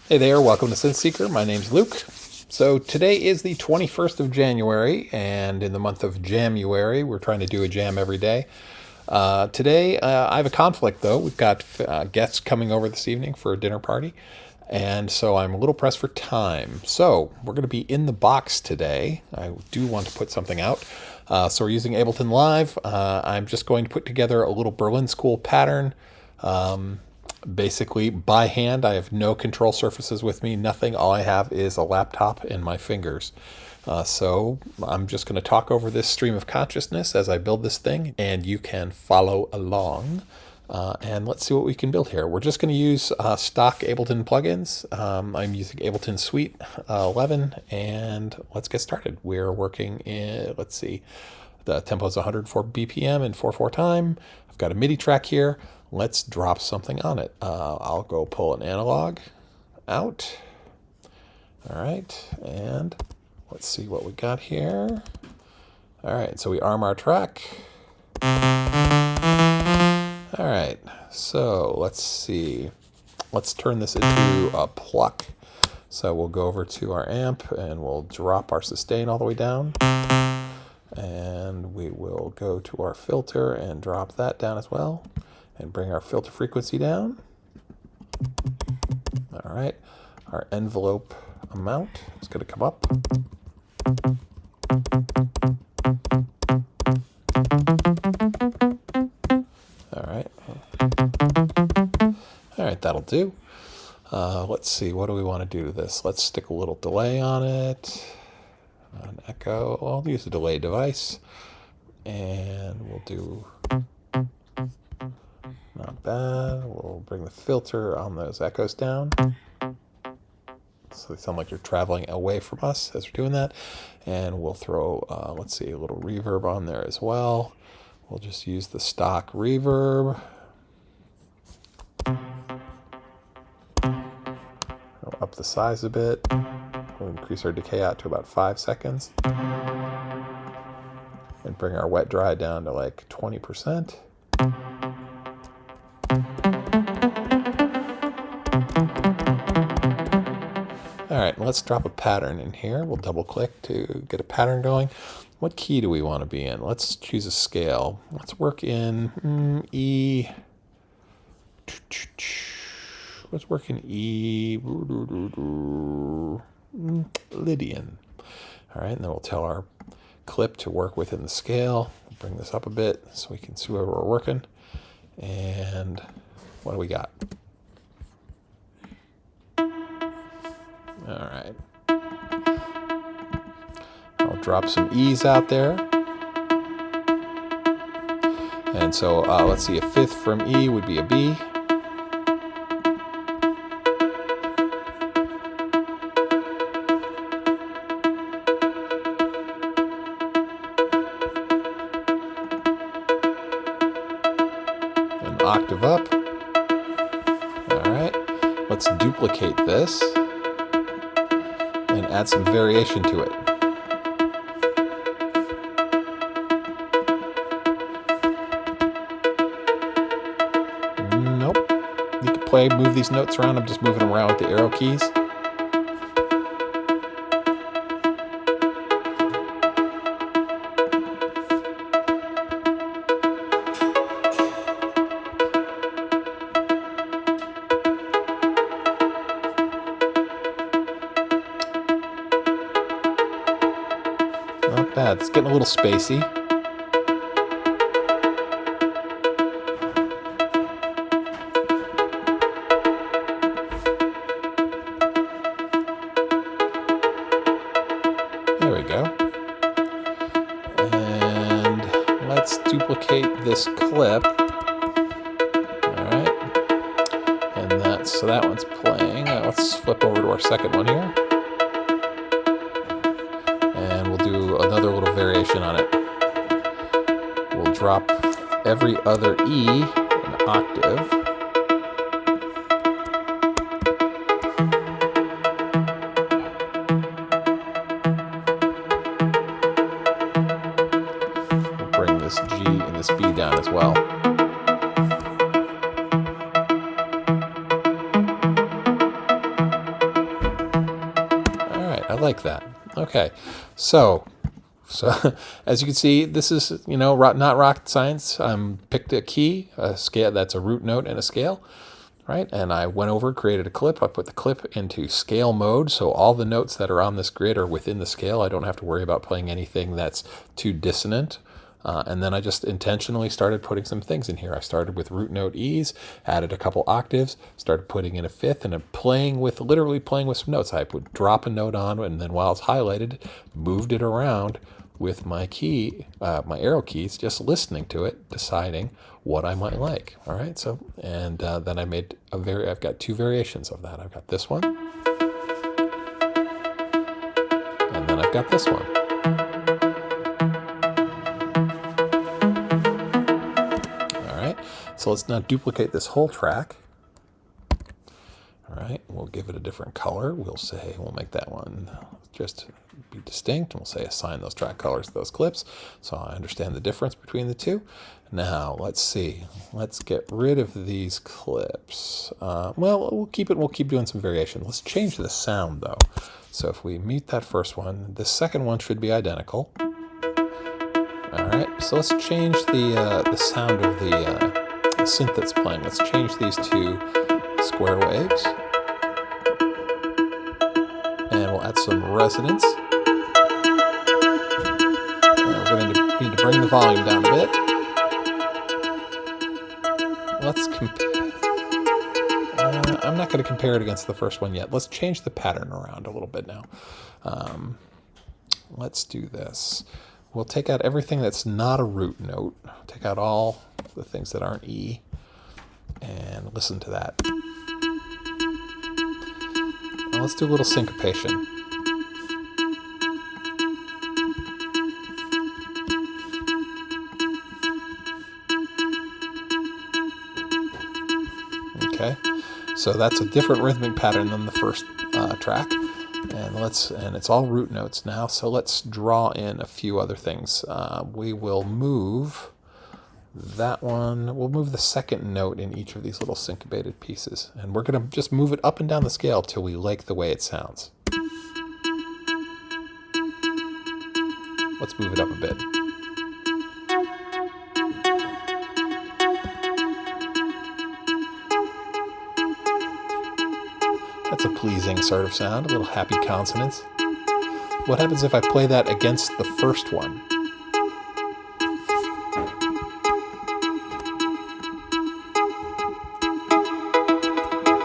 Hey there, welcome to Synth Seeker. My name's Luke. So today is the 21st of January, and in the month of January, we're trying to do a jam every day. Today, I have a conflict though. We've got guests coming over this evening for a dinner party, and so I'm a little pressed for time. So we're going to be in the box today. I do want to put something out. So we're using Ableton Live. I'm just going to put together a little Berlin School pattern. Basically by hand. I have no control surfaces with me, nothing. All I have is a laptop and my fingers. So I'm just going to talk over this stream of consciousness as I build this thing, and you can follow along. And let's see what we can build here. We're just going to use stock Ableton plugins. I'm using Ableton Suite 11, and let's get started. We're working in, let's see, the tempo is 104 BPM and 4/4 time. I've got a MIDI track here. Let's drop something on it. I'll go pull an analog out. All right, and let's see what we got here. All right, so we arm our track. All right, so let's see. Let's turn this into a pluck. So we'll go over to our amp and we'll drop our sustain all the way down. And we will go to our filter and drop that down as well. And bring our filter frequency down. All right, our envelope amount is going to come up. All right, that'll do. Let's see, what do we want to do to this? Let's stick a little delay on it. An echo. I'll use a delay device. And we'll do... Not bad. We'll bring the filter on those echoes down. So they sound like they're traveling away from us as we're doing that. And we'll throw, let's see, a little reverb on there as well. We'll just use the stock reverb. We'll up the size a bit. We'll increase our decay out to about 5 seconds. And bring our wet dry down to like 20%. All right, let's drop a pattern in here. We'll double click to get a pattern going. What key do we want to be in? Let's choose a scale. Let's work in E. Let's work in E. Lydian. All right, and then we'll tell our clip to work within the scale. We'll bring this up a bit so we can see where we're working. And what do we got? All right. I'll drop some E's out there. And so let's see, a fifth from E would be a B. An octave up. All right. Let's duplicate this. And add some variation to it. Nope. You can move these notes around. I'm just moving them around with the arrow keys. Not bad. It's getting a little spacey. There we go. And let's duplicate this clip. All right. And so that one's playing. Let's flip over to our second one here. Do another little variation on it. We'll drop every other E an octave. We'll bring this G and this B down as well. I like that. Okay, so as you can see, this is, not rocket science. Picked a key, a scale, that's a root note and a scale, right? And I went over, created a clip. I put the clip into scale mode, so all the notes that are on this grid are within the scale. I don't have to worry about playing anything that's too dissonant. And then I just intentionally started putting some things in here. I started with root note E's, added a couple octaves, started putting in a fifth, and literally playing with some notes. I would drop a note on, and then while it's highlighted, moved it around with my key, my arrow keys, just listening to it, deciding what I might like. All right, so, and then I've got two variations of that. I've got this one, and then I've got this one. So let's now duplicate this whole track. All right, we'll give it a different color. We'll make that one just be distinct. And we'll say assign those track colors to those clips, so I understand the difference between the two. Now let's see. Let's get rid of these clips. Well, we'll keep doing some variation. Let's change the sound though. So if we mute that first one, the second one should be identical. All right, so let's change the sound of the synth that's playing. Let's change these to square waves, and we'll add some resonance. And we're going to need to bring the volume down a bit. Let's compare. I'm not going to compare it against the first one yet. Let's change the pattern around a little bit now. Let's do this. We'll take out everything that's not a root note. Take out all the things that aren't E, and listen to that. Now let's do a little syncopation. Okay, so that's a different rhythmic pattern than the first track. And it's all root notes now, so let's draw in a few other things. We will move that one. We'll move the second note in each of these little syncopated pieces, and we're going to just move it up and down the scale till we like the way it sounds. Let's move it up a bit. That's a pleasing sort of sound, a little happy consonance. What happens if I play that against the first one?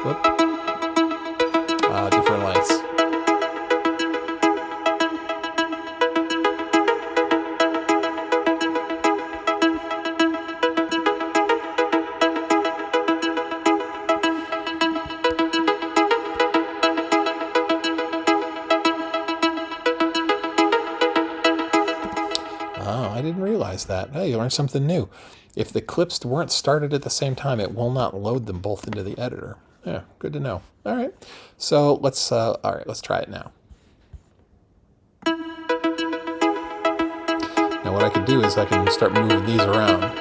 Whoop. Different lengths. I didn't realize that. Hey, you learned something new. If the clips weren't started at the same time, it will not load them both into the editor. Yeah, good to know. All right, so let's try it now. Now what I can do is I can start moving these around.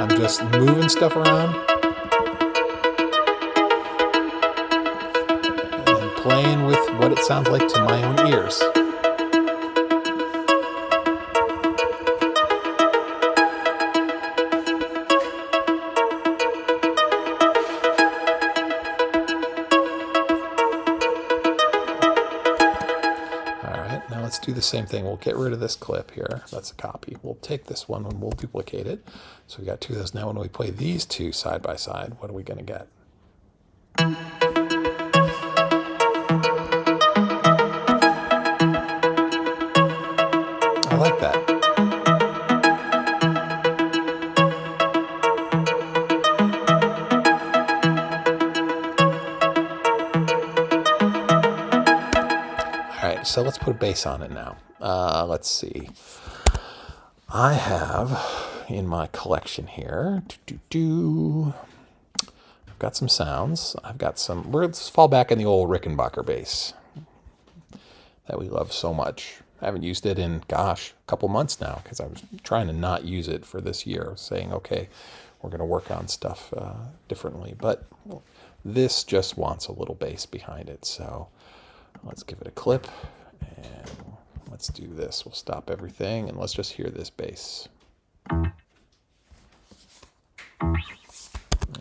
I'm just moving stuff around and playing with what it sounds like to my own ears. Now let's do the same thing. We'll get rid of this clip here. That's a copy. We'll take this one and we'll duplicate it. So we got two of those. Now when we play these two side by side, what are we going to get? I like that. So let's put a bass on it now. Let's see. I have in my collection here, I've got some sounds. I've got some, let's fall back in the old Rickenbacker bass that we love so much. I haven't used it in, gosh, a couple months now because I was trying to not use it for this year, saying, okay, we're going to work on stuff differently. But this just wants a little bass behind it. So let's give it a clip and let's do this. We'll stop everything and let's just hear this bass. All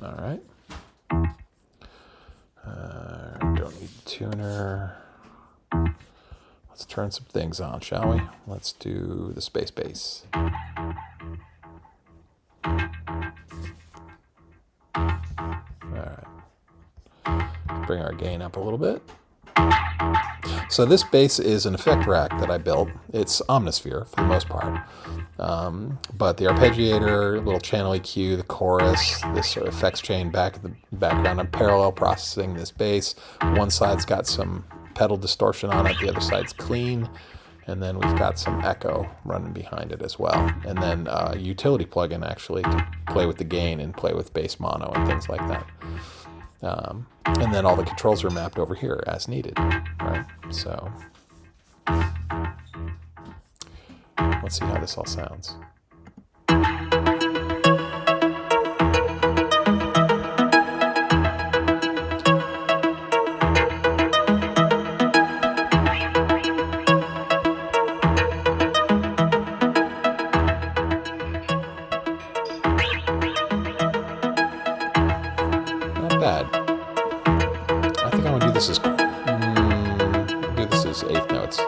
right. Don't need the tuner. Let's turn some things on, shall we? Let's do the space bass. Bring our gain up a little bit. So this bass is an effect rack that I built. It's Omnisphere for the most part. But the arpeggiator, little channel EQ, the chorus, this sort of effects chain back in the background, I'm parallel processing this bass. One side's got some pedal distortion on it, the other side's clean. And then we've got some echo running behind it as well. And then a utility plugin actually to play with the gain and play with bass mono and things like that. And then all the controls are mapped over here as needed, right? So let's see how this all sounds. Not bad. I think I want to do this as eighth notes.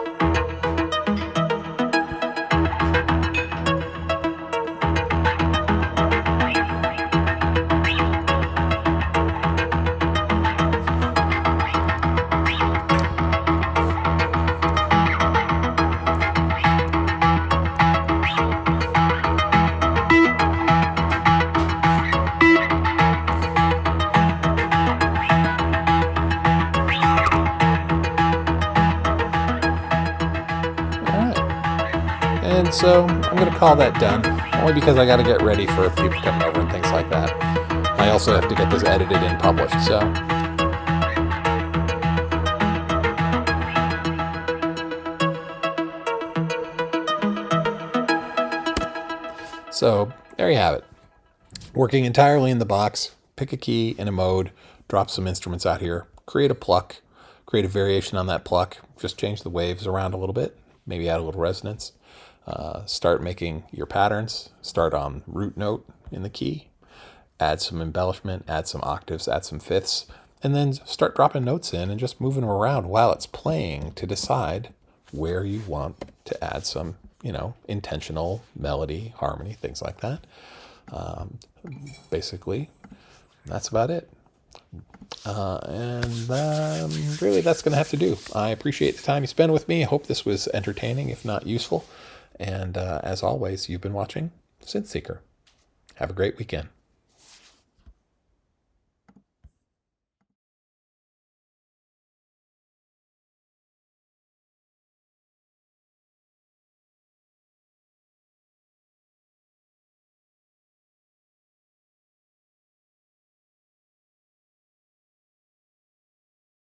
And so I'm going to call that done, only because I got to get ready for people coming over and things like that. I also have to get this edited and published, so there you have it. Working entirely in the box, pick a key and a mode, drop some instruments out here, create a pluck, create a variation on that pluck, just change the waves around a little bit, maybe add a little resonance. Start making your patterns, start on root note in the key, add some embellishment, add some octaves, add some fifths, and then start dropping notes in and just moving them around while it's playing to decide where you want to add some, intentional melody, harmony, things like that. Basically, that's about it. Really, that's going to have to do. I appreciate the time you spend with me. I hope this was entertaining, if not useful. And as always, you've been watching Synth Seeker. Have a great weekend.